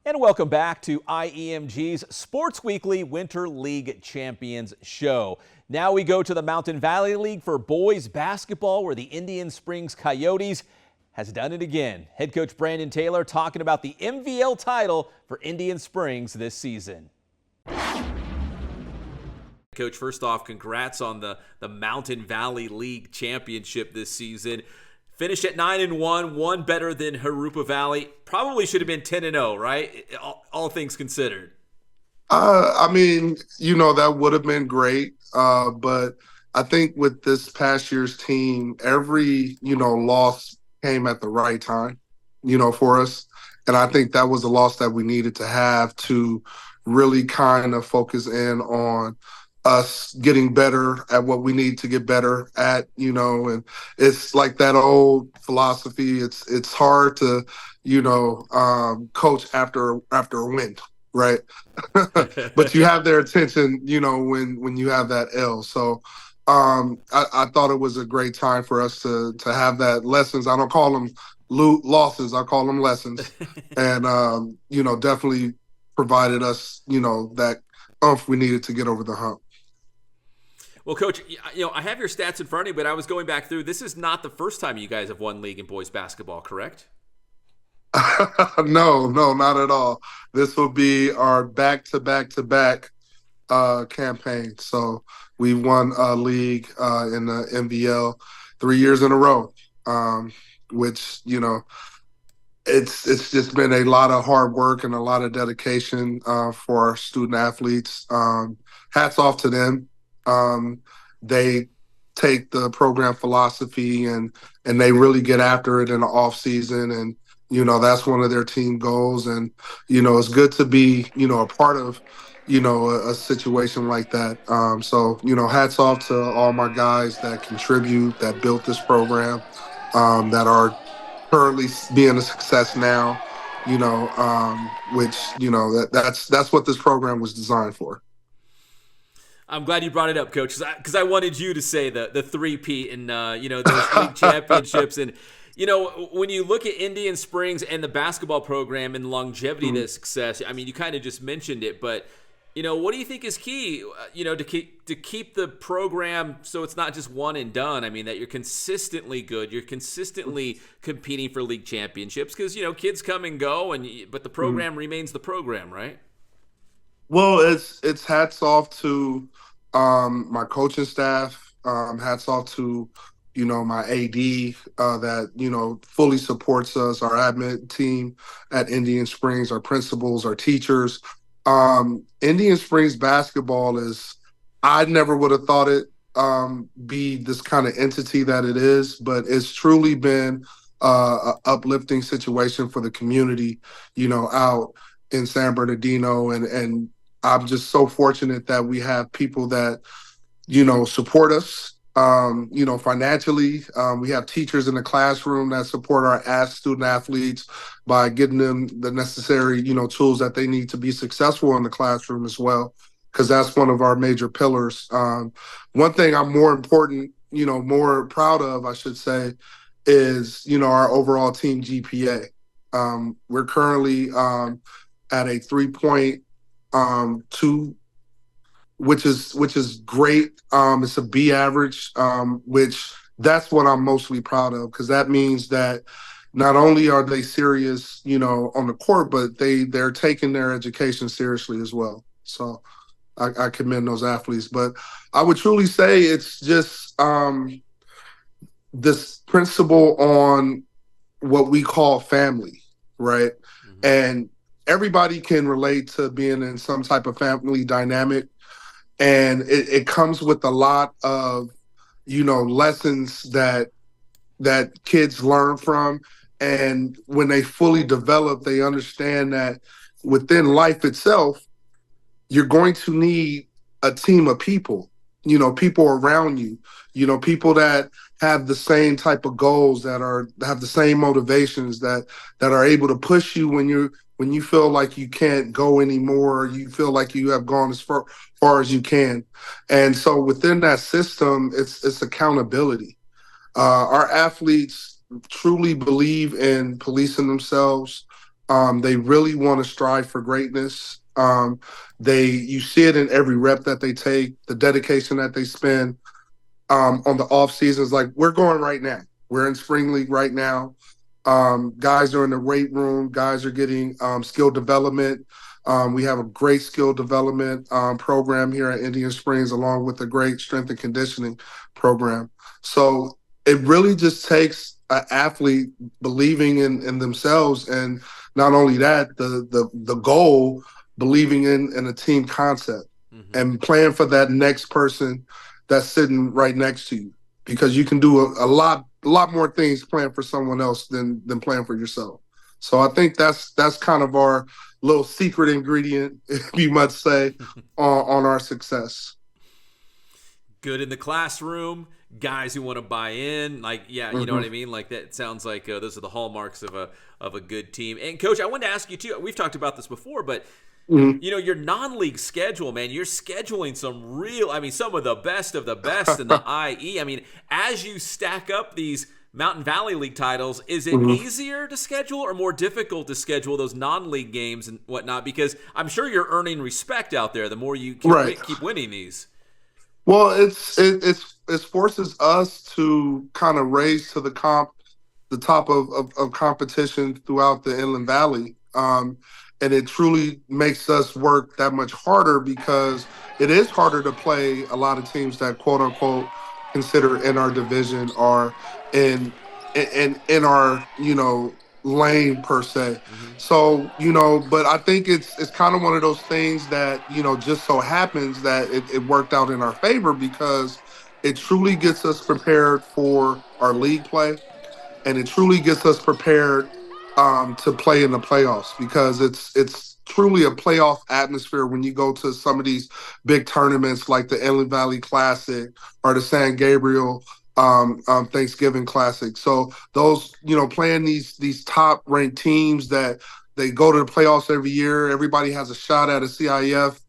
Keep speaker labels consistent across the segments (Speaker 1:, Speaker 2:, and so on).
Speaker 1: And welcome back to IEMG's Sports Weekly Winter League Champions Show. Now we go to the Mountain Valley League for boys basketball, where the Indian Springs Coyotes has done it again. Head coach Brandon Taylor talking about the MVL title for Indian Springs this season. Coach, first off, congrats on the Mountain Valley League championship this season. Finished at 9-1, one better than Jurupa Valley. Probably should have been 10-0, right? All things considered.
Speaker 2: That would have been great. But I think with this past year's team, every, loss came at the right time, for us. And I think that was a loss that we needed to have to really kind of focus in on us getting better at what we need to get better at, and it's like that old philosophy. It's hard to, coach after a win, right? But you have their attention, when you have that L. So I thought it was a great time for us to have that lessons. I don't call them losses. I call them lessons. And, definitely provided us, that oomph we needed to get over the hump.
Speaker 1: Well, Coach, I have your stats in front of me, but I was going back through. This is not the first time you guys have won league in boys basketball, correct?
Speaker 2: No, not at all. This will be our back-to-back campaign. So we won a league in the MVL 3 years in a row, which, it's just been a lot of hard work and a lot of dedication for our student athletes. Hats off to them. They take the program philosophy and they really get after it in the off season. And, that's one of their team goals. And, it's good to be, a part of, a situation like that. So, hats off to all my guys that contribute, that built this program, that are currently being a success now, which, that's what this program was designed for.
Speaker 1: I'm glad you brought it up, Coach, because I wanted you to say the three-peat and, those league championships. And, when you look at Indian Springs and the basketball program and longevity of this success, you kind of just mentioned it, but, what do you think is key, to keep the program so it's not just one and done? That you're consistently good, you're consistently competing for league championships because, kids come and go, but the program remains the program, right?
Speaker 2: Well, it's hats off to my coaching staff. Hats off to, my AD that, fully supports us, our admin team at Indian Springs, our principals, our teachers. Indian Springs basketball I never would have thought it be this kind of entity that it is, but it's truly been an uplifting situation for the community, out in San Bernardino. And I'm just so fortunate that we have people that, support us, financially. We have teachers in the classroom that support our student athletes by getting them the necessary, tools that they need to be successful in the classroom as well, because that's one of our major pillars. One thing I'm more proud of, I should say, is, our overall team GPA. We're currently at a 3.2, which is great. It's a B average, which that's what I'm mostly proud of, because that means that not only are they serious, on the court, but they're taking their education seriously as well. So I commend those athletes. But I would truly say it's just this principle on what we call family, right? Mm-hmm. And everybody can relate to being in some type of family dynamic. And it comes with a lot of, lessons that kids learn from. And when they fully develop, they understand that within life itself, you're going to need a team of people, people around you, people that have the same type of goals, that have the same motivations, that are able to push you when you feel like you can't go anymore, you feel like you have gone as far as you can. And so within that system, it's accountability. Our athletes truly believe in policing themselves. They really want to strive for greatness. You see it in every rep that they take, the dedication that they spend on the off seasons. Like we're going right now. We're in spring league right now. Guys are in the weight room. Guys are getting skill development. We have a great skill development program here at Indian Springs, along with a great strength and conditioning program. So it really just takes an athlete believing in themselves, and not only that, the goal, believing in a team concept and playing for that next person that's sitting right next to you, because you can do a lot more things playing for someone else than playing for yourself. So I think that's kind of our little secret ingredient, if you must say, on our success.
Speaker 1: Good in the classroom, guys who want to buy in, like, yeah, you know what I mean? Like, that sounds like those are the hallmarks of a good team. And Coach, I wanted to ask you too, we've talked about this before, but you know, your non-league schedule, man, you're scheduling some of the best in the IE. I mean, as you stack up these Mountain Valley League titles, is it easier to schedule or more difficult to schedule those non-league games and whatnot? Because I'm sure you're earning respect out there the more you keep winning these.
Speaker 2: Well, it forces us to kind of raise to the top of competition throughout the Inland Valley. And it truly makes us work that much harder, because it is harder to play a lot of teams that quote unquote consider in our division or in our, lane per se. So, but I think it's kind of one of those things that, just so happens that it worked out in our favor, because it truly gets us prepared for our league play, and it truly gets us prepared to play in the playoffs, because it's truly a playoff atmosphere when you go to some of these big tournaments like the Inland Valley Classic or the San Gabriel Thanksgiving Classic. So those, playing these top ranked teams that they go to the playoffs every year. Everybody has a shot at a CIF,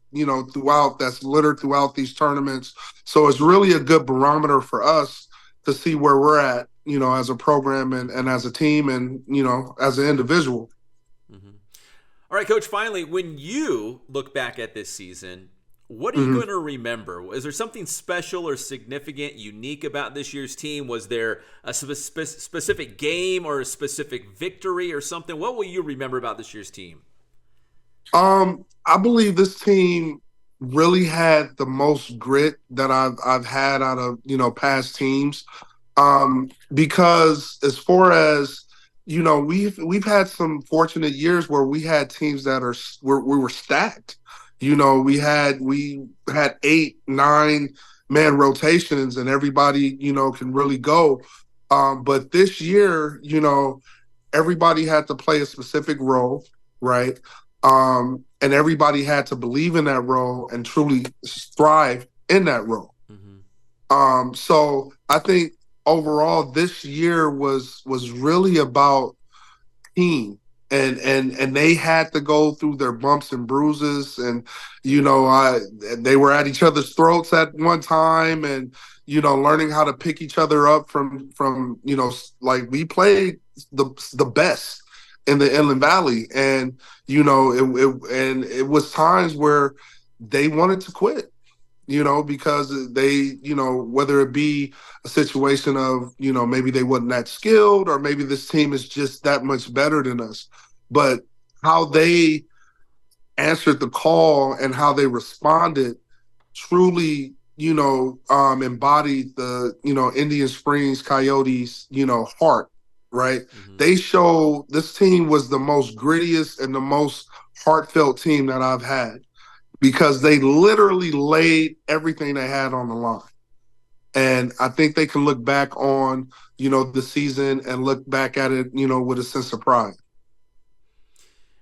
Speaker 2: that's littered throughout these tournaments. So it's really a good barometer for us to see where we're at, as a program and as a team and, as an individual.
Speaker 1: All right, Coach, finally, when you look back at this season, what are you going to remember? Is there something special or significant, unique about this year's team? Was there a specific game or a specific victory or something? What will you remember about this year's team?
Speaker 2: I believe this team really had the most grit that I've had out of, past teams. Because as far as, we've had some fortunate years where we had teams that we were stacked. We had 8, 9 man rotations, and everybody, can really go. But this year, everybody had to play a specific role, right? And everybody had to believe in that role and truly thrive in that role. So I think overall this year was really about team, and they had to go through their bumps and bruises, and they were at each other's throats at one time, and learning how to pick each other up from like we played the best in the Inland Valley, and it was times where they wanted to quit, because they, whether it be a situation of, maybe they wasn't that skilled, or maybe this team is just that much better than us. But how they answered the call and how they responded truly, embodied the, Indian Springs Coyotes, heart, right? They showed this team was the most grittiest and the most heartfelt team that I've had, because they literally laid everything they had on the line. And I think they can look back on, the season and look back at it, with a sense of pride.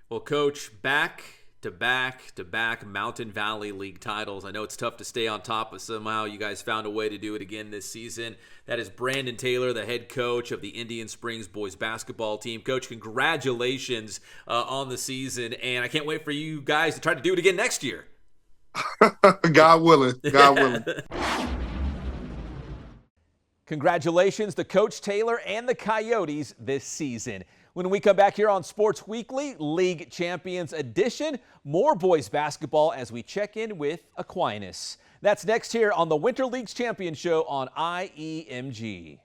Speaker 1: Well, Coach, back to back Mountain Valley League titles. I know it's tough to stay on top, but somehow you guys found a way to do it again this season. That is Brandon Taylor, the head coach of the Indian Springs boys basketball team. Coach, congratulations on the season, and I can't wait for you guys to try to do it again next year.
Speaker 2: God willing. God willing.
Speaker 1: Congratulations to Coach Taylor and the Coyotes this season.
Speaker 3: When we come back here on Sports Weekly, League Champions Edition, more boys basketball as we check in with Aquinas. That's next here on the Winter Leagues Champion Show on IEMG.